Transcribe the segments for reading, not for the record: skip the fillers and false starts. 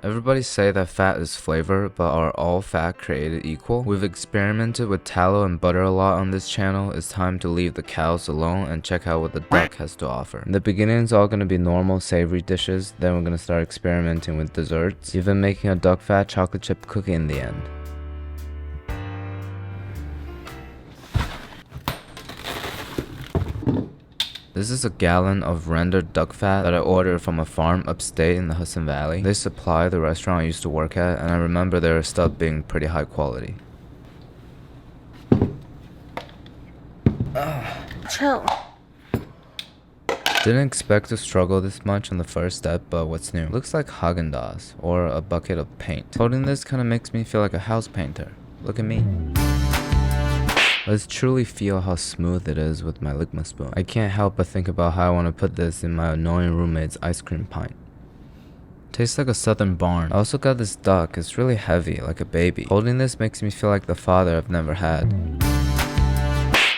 Everybody say that fat is flavor, but are all fat created equal? We've experimented with tallow and butter a lot on this channel. It's time to leave the cows alone and check out what the duck has to offer. In the beginning, it's all gonna be normal savory dishes, then we're gonna start experimenting with desserts, even making a duck fat chocolate chip cookie in the end. This is a gallon of rendered duck fat that I ordered from a farm upstate in the Hudson Valley. They supply the restaurant I used to work at, and I remember their stuff being pretty high quality. Chill. Didn't expect to struggle this much on the first step, but what's new? Looks like Haagen-Dazs, or a bucket of paint. Holding this kinda makes me feel like a house painter. Look at me. Let's truly feel how smooth it is with my Ligma spoon. I can't help but think about how I want to put this in my annoying roommate's ice cream pint. Tastes like a southern barn. I also got this duck. It's really heavy, like a baby. Holding this makes me feel like the father I've never had.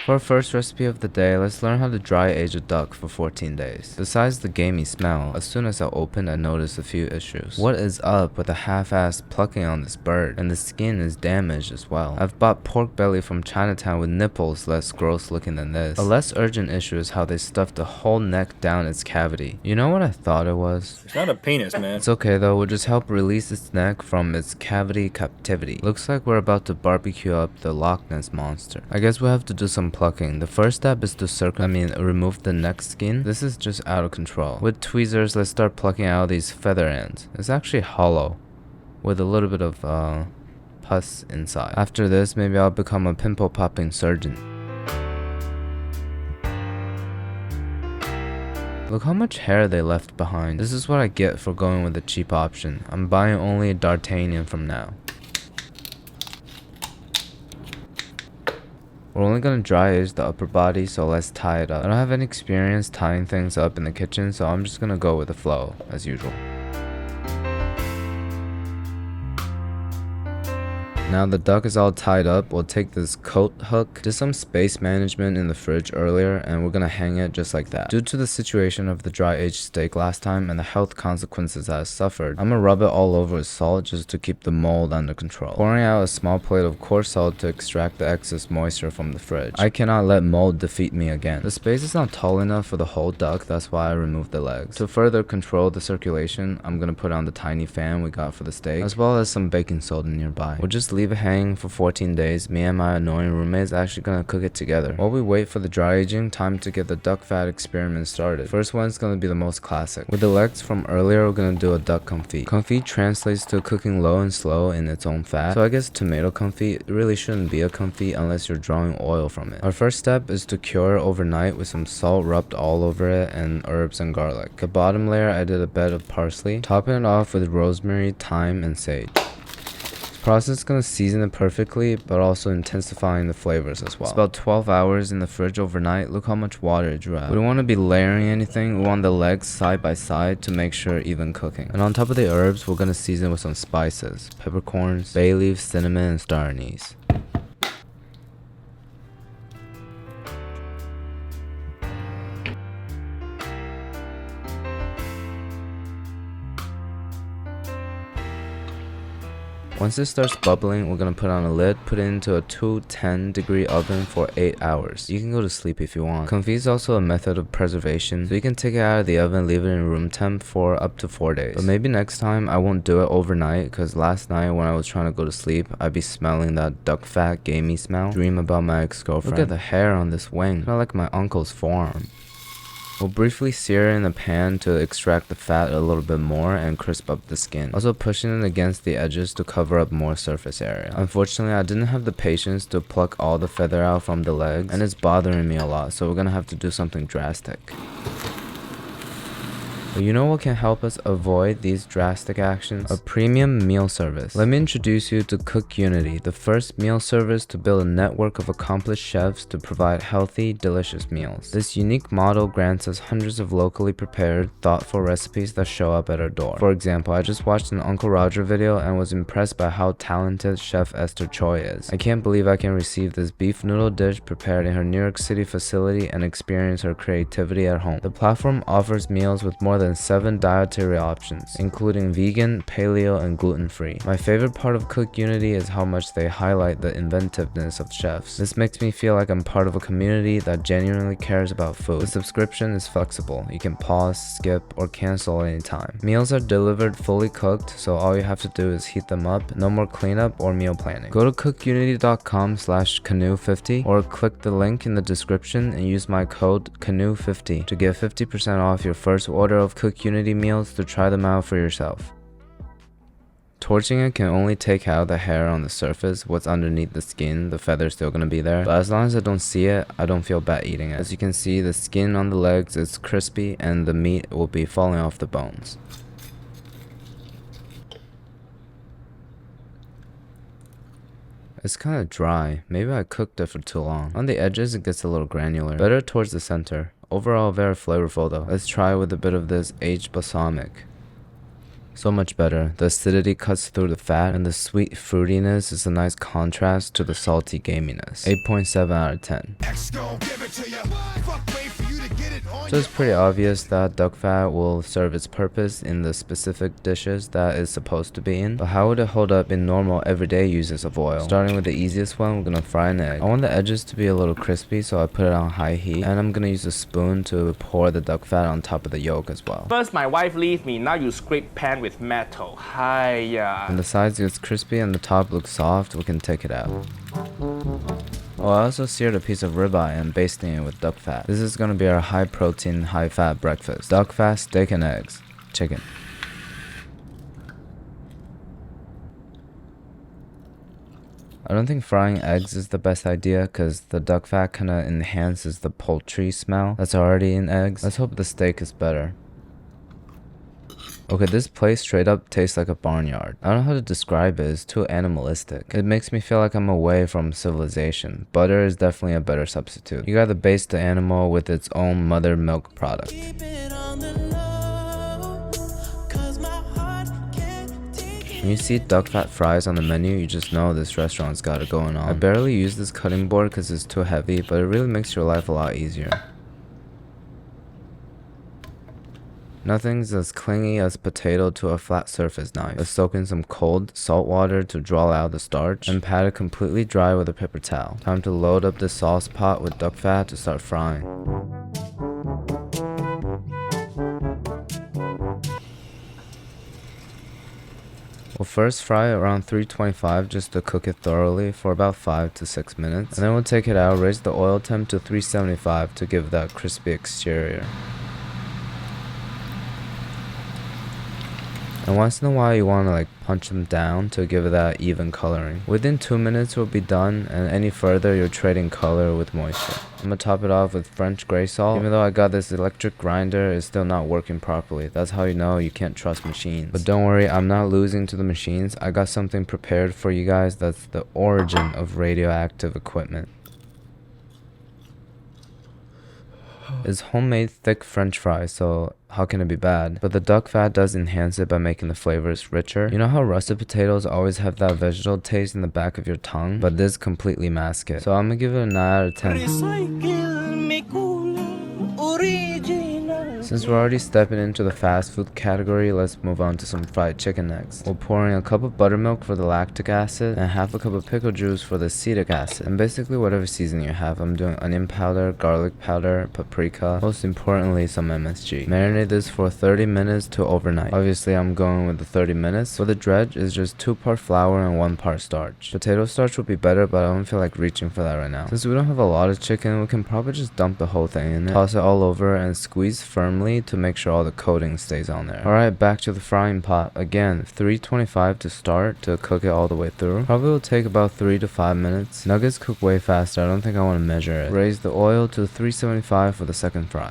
For our first recipe of the day, let's learn how to dry age a duck for 14 days. Besides the gamey smell, as soon as I opened, I noticed a few issues. What is up with the half-assed plucking on this bird? And the skin is damaged as well. I've bought pork belly from Chinatown with nipples less gross looking than this. A less urgent issue is how they stuffed the whole neck down its cavity. You know what I thought it was? It's not a penis, man. It's okay though, we'll just help release its neck from its cavity captivity. Looks like we're about to barbecue up the Loch Ness monster. I guess we'll have to do some plucking. The first step is to remove the neck skin. This is just out of control. With tweezers, let's start plucking out these feather ends. It's actually hollow, with a little bit of pus inside. After this, maybe I'll become a pimple popping surgeon. Look how much hair they left behind. This is what I get for going with a cheap option. I'm buying only a D'Artagnan from now. We're only gonna dry age the upper body, so let's tie it up. I don't have any experience tying things up in the kitchen, so I'm just gonna go with the flow, as usual. Now the duck is all tied up, we'll take this coat hook, did some space management in the fridge earlier, and we're gonna hang it just like that. Due to the situation of the dry aged steak last time and the health consequences I suffered, I'm gonna rub it all over with salt just to keep the mold under control. Pouring out a small plate of coarse salt to extract the excess moisture from the fridge. I cannot let mold defeat me again. The space is not tall enough for the whole duck, that's why I removed the legs. To further control the circulation, I'm gonna put on the tiny fan we got for the steak, as well as some baking soda nearby. We'll just leave it hanging for 14 days. Me and my annoying roommate is actually gonna cook it together. While we wait for the dry aging, time to get the duck fat experiment started. First one's gonna be the most classic. With the legs from earlier, we're gonna do a duck confit. Confit translates to cooking low and slow in its own fat, so I guess tomato confit really shouldn't be a confit unless you're drawing oil from it. Our first step is to cure it overnight with some salt rubbed all over it and herbs and garlic. The bottom layer I did a bed of parsley, topping it off with rosemary, thyme, and sage. Process is gonna season it perfectly, but also intensifying the flavors as well. It's about 12 hours in the fridge overnight. Look how much water it drew out. We don't want to be layering anything. We want the legs side by side to make sure even cooking. And on top of the herbs, we're gonna season with some spices: peppercorns, bay leaf, cinnamon, and star anise. Once it starts bubbling, we're gonna put on a lid, put it into a 210-degree oven for 8 hours. You can go to sleep if you want. Confit is also a method of preservation, so you can take it out of the oven, leave it in room temp for up to 4 days. But maybe next time I won't do it overnight, because last night when I was trying to go to sleep, I'd be smelling that duck fat gamey smell. Dream about my ex-girlfriend. Look at the hair on this wing. Kinda like my uncle's forearm. We'll briefly sear it in the pan to extract the fat a little bit more and crisp up the skin. Also pushing it against the edges to cover up more surface area. Unfortunately, I didn't have the patience to pluck all the feather out from the legs, and it's bothering me a lot, so we're gonna have to do something drastic. But you know what can help us avoid these drastic actions? A premium meal service. Let me introduce you to Cook Unity, the first meal service to build a network of accomplished chefs to provide healthy, delicious meals. This unique model grants us hundreds of locally prepared, thoughtful recipes that show up at our door. For example, I just watched an Uncle Roger video and was impressed by how talented Chef Esther Choi is. I can't believe I can receive this beef noodle dish prepared in her New York City facility and experience her creativity at home. The platform offers meals with more than 7 dietary options, including vegan, paleo, and gluten-free. My favorite part of Cook Unity is how much they highlight the inventiveness of chefs. This makes me feel like I'm part of a community that genuinely cares about food. The subscription is flexible. You can pause, skip, or cancel anytime. Meals are delivered fully cooked, so all you have to do is heat them up. No more cleanup or meal planning. Go to cookunity.com/canoe50 or click the link in the description and use my code canoe50 to get 50% off your first order of Cook Unity meals to try them out for yourself. Torching it can only take out the hair on the surface. What's underneath the skin, the feather's still gonna be there. But as long as I don't see it, I don't feel bad eating it. As you can see, the skin on the legs is crispy and the meat will be falling off the bones. It's kind of dry. Maybe I cooked it for too long. On the edges, it gets a little granular. Better towards the center. Overall, very flavorful though. Let's try with a bit of this aged balsamic. So much better. The acidity cuts through the fat, and the sweet fruitiness is a nice contrast to the salty gaminess. 8.7 out of 10. So it's pretty obvious that duck fat will serve its purpose in the specific dishes that it's supposed to be in, but how would it hold up in normal everyday uses of oil? Starting with the easiest one, we're gonna fry an egg. I want the edges to be a little crispy, so I put it on high heat, and I'm gonna use a spoon to pour the duck fat on top of the yolk as well. First my wife leave me, now you scrape pan with metal. Hiya. When the sides gets crispy and the top looks soft, we can take it out. Oh, I also seared a piece of ribeye and basting it with duck fat. This is gonna be our high protein, high fat breakfast. Duck fat, steak and eggs. Chicken. I don't think frying eggs is the best idea because the duck fat kinda enhances the poultry smell that's already in eggs. Let's hope the steak is better. Okay, this place straight up tastes like a barnyard. I don't know how to describe it, it's too animalistic. It makes me feel like I'm away from civilization. Butter is definitely a better substitute. You gotta base the animal with its own mother milk product. When you see duck fat fries on the menu, you just know this restaurant's got it going on. I barely use this cutting board because it's too heavy, but it really makes your life a lot easier. Nothing's as clingy as potato to a flat surface knife. Let's soak in some cold salt water to draw out the starch and pat it completely dry with a paper towel. Time to load up this sauce pot with duck fat to start frying. We'll first fry it around 325 just to cook it thoroughly for about 5 to 6 minutes. And then we'll take it out, raise the oil temp to 375 to give that crispy exterior. And once in a while you want to like punch them down to give it that even coloring. Within 2 minutes we'll be done, and any further you're trading color with moisture. I'm gonna top it off with French gray salt. Even though I got this electric grinder, it's still not working properly. That's how you know you can't trust machines. But don't worry, I'm not losing to the machines. I got something prepared for you guys that's the origin of radioactive equipment. It's homemade thick French fries, so how can it be bad? But the duck fat does enhance it by making the flavors richer. You know how russet potatoes always have that vegetable taste in the back of your tongue? But this completely masks it. So I'm gonna give it a 9 out of 10. Since we're already stepping into the fast food category, let's move on to some fried chicken next. We'll pour in a cup of buttermilk for the lactic acid and half a cup of pickle juice for the acetic acid. And basically whatever seasoning you have. I'm doing onion powder, garlic powder, paprika, most importantly some MSG. Marinate this for 30 minutes to overnight. Obviously I'm going with the 30 minutes. For the dredge is just 2 part flour and 1 part starch. Potato starch would be better, but I don't feel like reaching for that right now. Since we don't have a lot of chicken, we can probably just dump the whole thing in it. Toss it all over and squeeze firmly to make sure all the coating stays on there. Alright, back to the frying pot. Again, 325 to start to cook it all the way through. Probably will take about 3 to 5 minutes. Nuggets cook way faster. I don't think I want to measure it. Raise the oil to 375 for the second fry.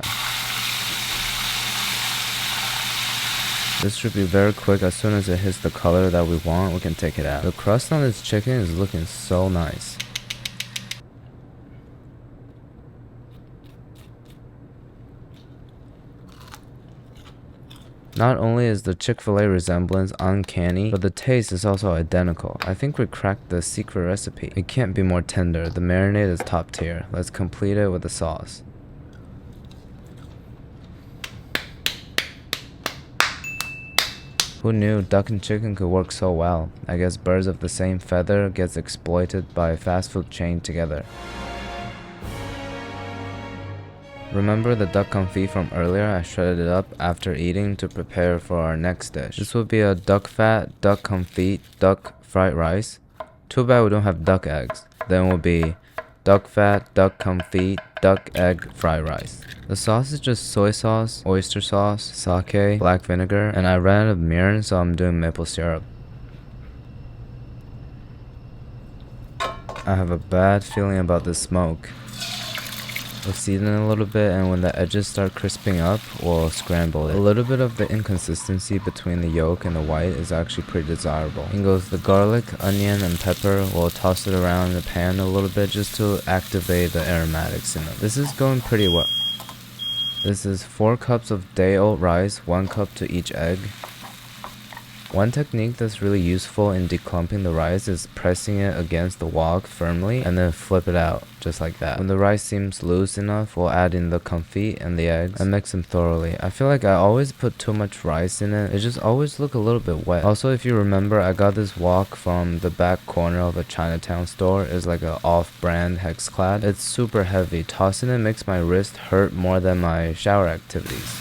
This should be very quick. As soon as it hits the color that we want, we can take it out. The crust on this chicken is looking so nice. Not only is the Chick-fil-A resemblance uncanny, but the taste is also identical. I think we cracked the secret recipe. It can't be more tender. The marinade is top tier. Let's complete it with the sauce. Who knew duck and chicken could work so well? I guess birds of the same feather gets exploited by a fast food chain together. Remember the duck confit from earlier? I shredded it up after eating to prepare for our next dish. This would be a duck fat, duck confit, duck fried rice. Too bad we don't have duck eggs. Then will be duck fat, duck confit, duck egg fried rice. The sauce is just soy sauce, oyster sauce, sake, black vinegar, and I ran out of mirin, so I'm doing maple syrup. I have a bad feeling about this smoke. We'll season it a little bit, and when the edges start crisping up, we'll scramble it. A little bit of the inconsistency between the yolk and the white is actually pretty desirable. In goes the garlic, onion, and pepper. We'll toss it around in the pan a little bit just to activate the aromatics in it. This is going pretty well. This is 4 cups of day old rice, 1 cup to each egg. One technique that's really useful in declumping the rice is pressing it against the wok firmly and then flip it out, just like that. When the rice seems loose enough, we'll add in the confit and the eggs and mix them thoroughly. I feel like I always put too much rice in it. It just always look a little bit wet. Also, if you remember, I got this wok from the back corner of a Chinatown store. It's like a off-brand hex clad. It's super heavy. Tossing it makes my wrist hurt more than my shower activities.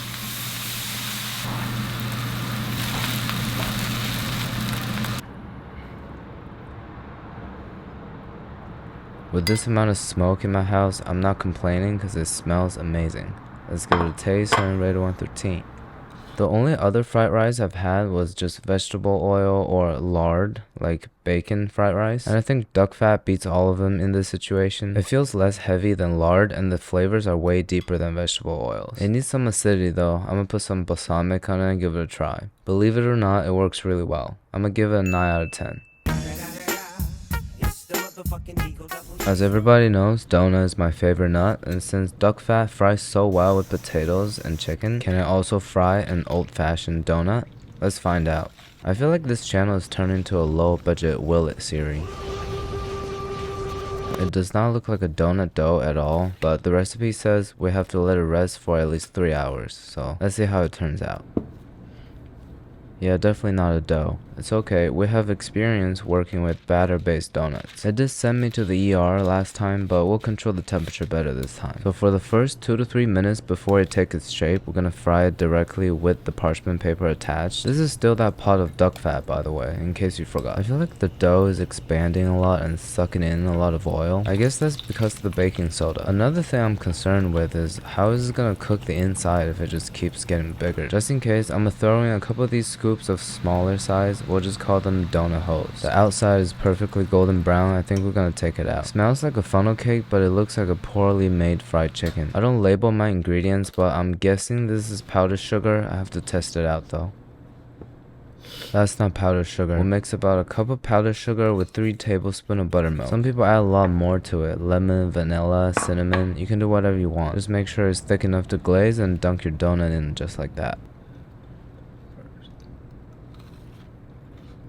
With this amount of smoke in my house, I'm not complaining because it smells amazing. Let's give it a taste and rate it 1 through 10. The only other fried rice I've had was just vegetable oil or lard, like bacon fried rice. And I think duck fat beats all of them in this situation. It feels less heavy than lard and the flavors are way deeper than vegetable oils. It needs some acidity though. I'm gonna put some balsamic on it and give it a try. Believe it or not, it works really well. I'm gonna give it a 9 out of 10. As everybody knows, donut is my favorite nut, and since duck fat fries so well with potatoes and chicken, can it also fry an old-fashioned donut? Let's find out. I feel like this channel is turning into a low-budget Will It series. It does not look like a donut dough at all, but the recipe says we have to let it rest for at least 3 hours, so let's see how it turns out. Yeah, definitely not a dough. It's okay, we have experience working with batter-based donuts. It did send me to the ER last time, but we'll control the temperature better this time. So for the first 2 to 3 minutes before it takes its shape, we're gonna fry it directly with the parchment paper attached. This is still that pot of duck fat, by the way, in case you forgot. I feel like the dough is expanding a lot and sucking in a lot of oil. I guess that's because of the baking soda. Another thing I'm concerned with is how is it gonna cook the inside if it just keeps getting bigger. Just in case, I'm gonna throw in a couple of these scoops of smaller size. We'll just call them donut holes. The outside is perfectly golden brown. I think we're gonna take it out. Smells like a funnel cake, but it looks like a poorly made fried chicken. I don't label my ingredients, but I'm guessing this is powdered sugar. I have to test it out though. That's not powdered sugar. We'll mix about a cup of powdered sugar with 3 tablespoons of buttermilk. Some people add a lot more to it. Lemon, vanilla, cinnamon. You can do whatever you want. Just make sure it's thick enough to glaze and dunk your donut in just like that.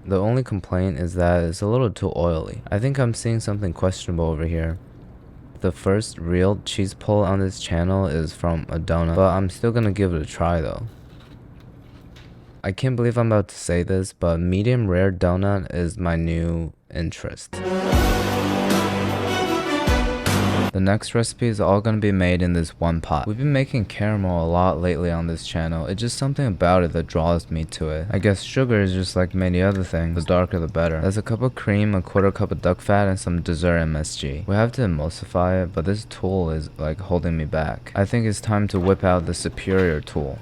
The only complaint is that it's a little too oily. I think I'm seeing something questionable over here. The first real cheese pull on this channel is from a donut, but I'm still gonna give it a try though. I can't believe I'm about to say this, but medium rare donut is my new interest. The next recipe is all gonna be made in this one pot. We've been making caramel a lot lately on this channel. It's just something about it that draws me to it. I guess sugar is just like many other things. The darker the better. There's a cup of cream, a 1/4 cup of duck fat, and some dessert MSG. We have to emulsify it, but this tool is like holding me back. I think it's time to whip out the superior tool.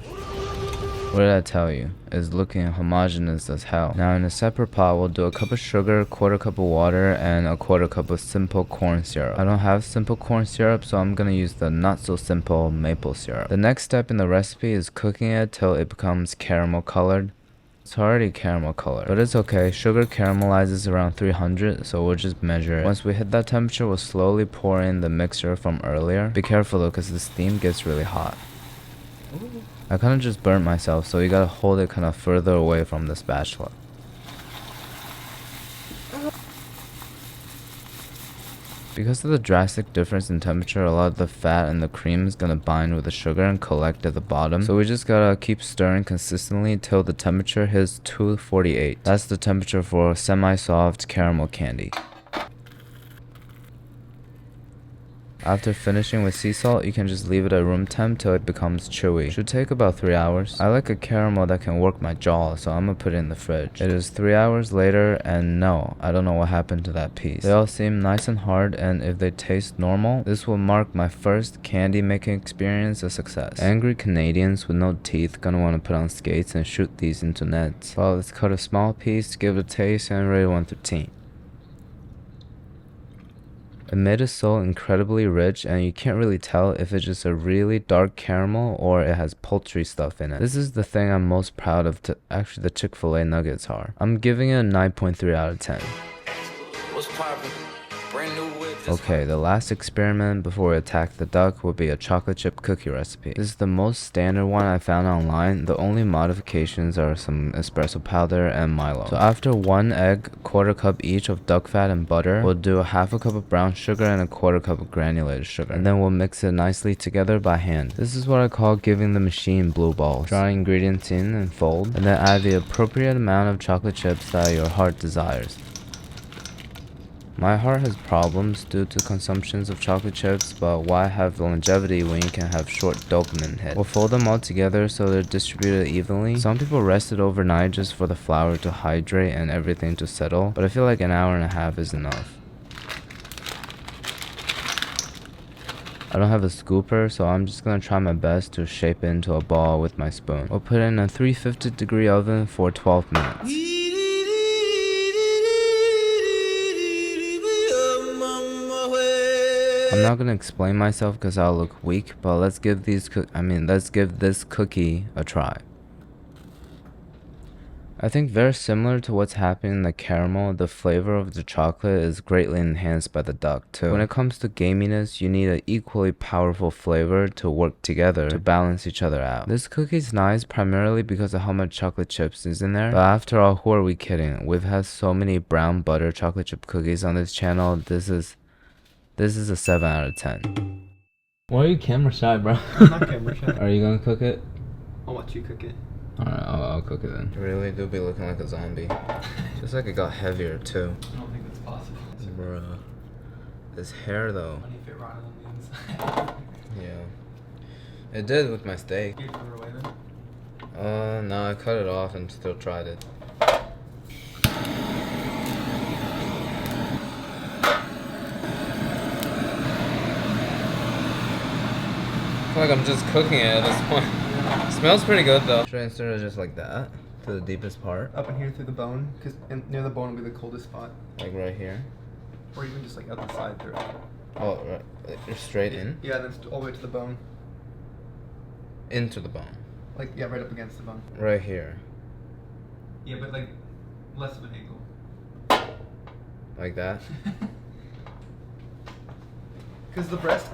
What did I tell you? It's looking homogeneous as hell. Now in a separate pot, we'll do a cup of sugar, 1/4 cup of water, and a 1/4 cup of simple corn syrup. I don't have simple corn syrup, so I'm gonna use the not so simple maple syrup. The next step in the recipe is cooking it till it becomes caramel colored. It's already caramel colored, but it's okay. Sugar caramelizes around 300, so we'll just measure it. Once we hit that temperature, we'll slowly pour in the mixture from earlier. Be careful though, because the steam gets really hot. I kind of just burnt myself, so you gotta hold it kind of further away from the spatula. Because of the drastic difference in temperature, a lot of the fat and the cream is gonna bind with the sugar and collect at the bottom. So we just gotta keep stirring consistently till the temperature hits 248. That's the temperature for semi-soft caramel candy. After finishing with sea salt, you can just leave it at room temp till it becomes chewy. Should take about 3 hours. I like a caramel that can work my jaw, so I'm gonna put it in the fridge. It is 3 hours later, and no, I don't know what happened to that piece. They all seem nice and hard, and if they taste normal, this will mark my first candy making experience a success. Angry Canadians with no teeth gonna want to put on skates and shoot these into nets. Well, let's cut a small piece, give it a taste, and rate 1 through 10. It made it so incredibly rich, and you can't really tell if it's just a really dark caramel or it has poultry stuff in it. This is the thing I'm most proud of. Actually, the Chick-fil-A nuggets are. I'm giving it a 9.3 out of 10. What's poppin'? Brand new whip. Okay, the last experiment before we attack the duck would be a chocolate chip cookie recipe. This is the most standard one I found online. The only modifications are some espresso powder and Milo. So after 1 egg, 1/4 cup each of duck fat and butter, we'll do 1/2 cup of brown sugar and 1/4 cup of granulated sugar. And then we'll mix it nicely together by hand. This is what I call giving the machine blue balls. Dry ingredients in and fold, and then add the appropriate amount of chocolate chips that your heart desires. My heart has problems due to consumptions of chocolate chips, but why have longevity when you can have short dopamine hit? We'll fold them all together so they're distributed evenly. Some people rest it overnight just for the flour to hydrate and everything to settle, but I feel like an hour and a half is enough. I don't have a scooper, so I'm just gonna try my best to shape it into a ball with my spoon. We'll put it in a 350-degree oven for 12 minutes. I'm not gonna explain myself because I'll look weak, but let's give this cookie a try. I think very similar to what's happening in the caramel, the flavor of the chocolate is greatly enhanced by the duck too. When it comes to gaminess, you need an equally powerful flavor to work together to balance each other out. This cookie's nice primarily because of how much chocolate chips is in there, but after all, who are we kidding? We've had so many brown butter chocolate chip cookies on this channel. This is a 7 out of 10. Why are you camera shy, bro? I'm not camera shy. Are you gonna cook it? I'll watch you cook it. Alright, I'll cook it then. You really do be looking like a zombie. Just like it got heavier too. I don't think that's possible. Bruh. This hair though. Funny if it rotted on the inside. Yeah. It did with my steak. You threw it away then? No, I cut it off and still tried it. I feel like I'm just cooking it at this point. It smells pretty good though. Should I insert it just like that? To the deepest part? Up in here through the bone, because near the bone will be the coldest spot. Like right here? Or even just like out the side through it. Oh, right. You're straight in? Yeah, then all the way to the bone. Into the bone. Like, yeah, right up against the bone. Right here. Yeah, but like less of an angle. Like that? Because the breast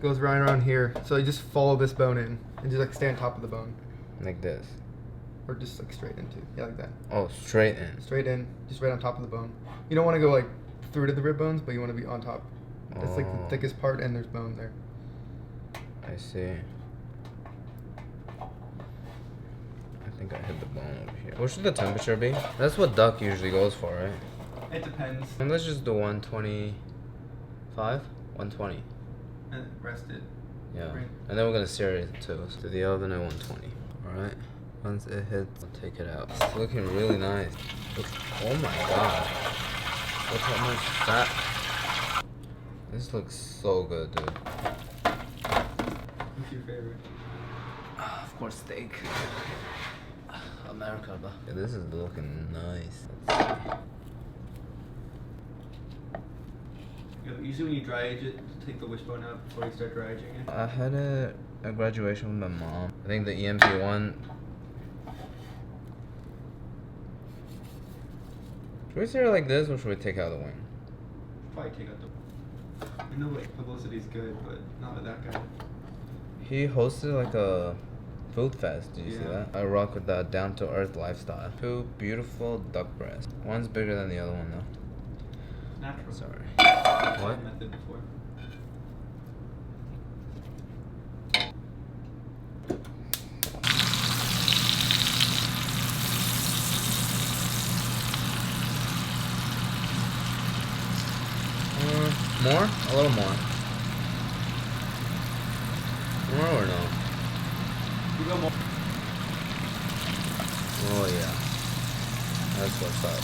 goes right around here, so you just follow this bone in and just like stay on top of the bone. Like this? Or just like straight into. Yeah, like that. Oh, straight in. Straight in, just right on top of the bone. You don't want to go like through to the rib bones, but you want to be on top. It's like the thickest part and there's bone there. I see. I think I hit the bone over here. What should the temperature be? That's what duck usually goes for, right? It depends. And let's just do 125? 120. And rest it. Yeah. Right. And then we're gonna sear it too. To the oven at 120. Alright. Once it hits, I'll take it out. It's looking really nice. Oh my god. Look how much fat. This looks so good, dude. What's your favorite? Of course, steak. America, bro. Yeah, this is looking nice. Let's see. Usually when you dry age it, take the wishbone out before you start dry aging it. I had a graduation with my mom. I think the EMP one. Should we sear it like this or should we take out the wing? Probably take out the... I know like publicity is good, but not with that guy. He hosted like a food fest. Did you see Yeah. that? I rock with that down to earth lifestyle. Two beautiful duck breasts. One's bigger than the other one though. Natural. Sorry. What? Method before. More? A little more. More or no? You go more. Oh yeah. That's what's up.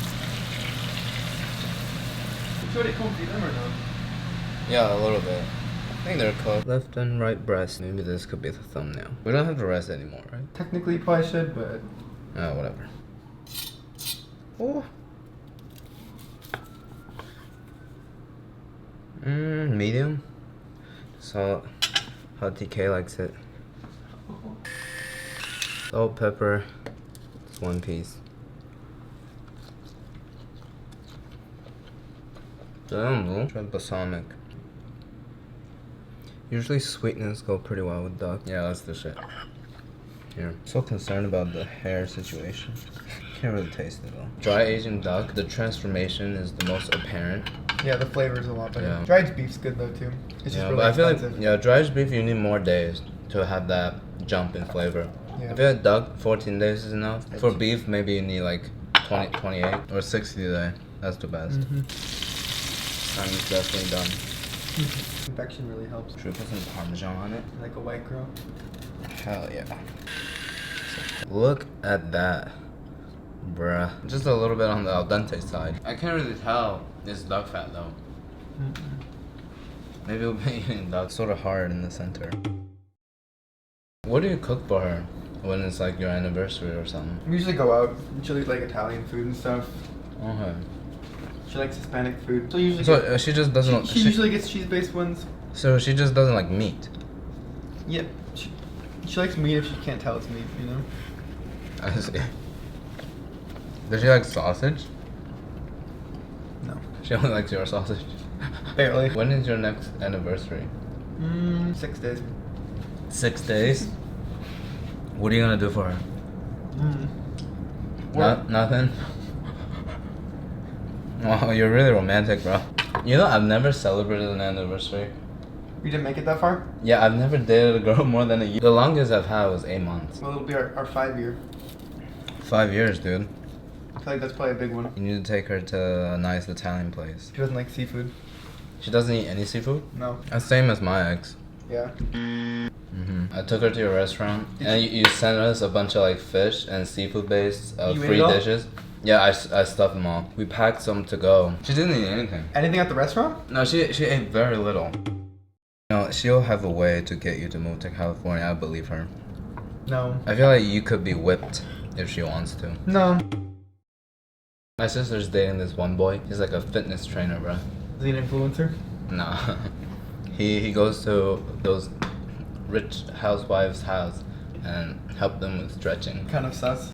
You sure they can't see them or no? Yeah, a little bit. I think they're cooked. Left and right breast. Maybe this could be the thumbnail. We don't have to rest anymore, right? Technically, you probably should, but Whatever. Oh. Medium. Salt. How TK likes it. Salt, pepper. It's one piece. Damn, try balsamic. Usually sweetness go pretty well with duck. Yeah, that's the shit. Here. So concerned about the hair situation. Can't really taste it though. Dry aging duck, the transformation is the most apparent. yeah, the flavor's a lot better. Yeah. Dried beef's good though too. It's just Yeah, really but I feel expensive. like dry aged beef you need more days to have that jump in flavor. Yeah. I feel like duck 14 days is enough. For beef maybe you need like 20, 28 or 60 today. That's the best. Time is definitely done. Convection really helps. Should we put some parmesan on it? Like a white girl. Hell yeah. Look at that. Bruh. Just a little bit on the al dente side. I can't really tell it's duck fat though. Maybe we'll be eating duck. Sort of hard in the center. What do you cook for her when it's like your anniversary or something? We usually go out. She'll eat like Italian food and stuff. Okay. She likes Hispanic food. So usually So she just doesn't. she usually gets cheese-based ones. So she just doesn't like meat. Yep. She likes meat if she can't tell it's meat, you know? I see. Does she like sausage? No. She only likes your sausage. Barely. When is your next anniversary? 6 days. 6 days. What are you gonna do for her? Nothing. Wow, you're really romantic, bro. You know, I've never celebrated an anniversary. You didn't make it that far? Yeah, I've never dated a girl more than a year. The longest I've had was 8 months. Well, it'll be our 5-year. 5 years, dude. I feel like that's probably a big one. You need to take her to a nice Italian place. She doesn't like seafood. She doesn't eat any seafood? No. That's same as my ex. Yeah. I took her to a restaurant and you sent us a bunch of like fish and seafood based You ate free it all? dishes. Yeah, I stuffed them all. We packed some to go. She didn't eat anything. Anything at the restaurant? No, she ate very little. No, she'll have a way to get you to move to California. I believe her. No. I feel like you could be whipped if she wants to. No. My sister's dating this one boy. He's like a fitness trainer, bro. Is he an influencer? No. He goes to those rich housewives' house and help them with stretching. Kind of sus.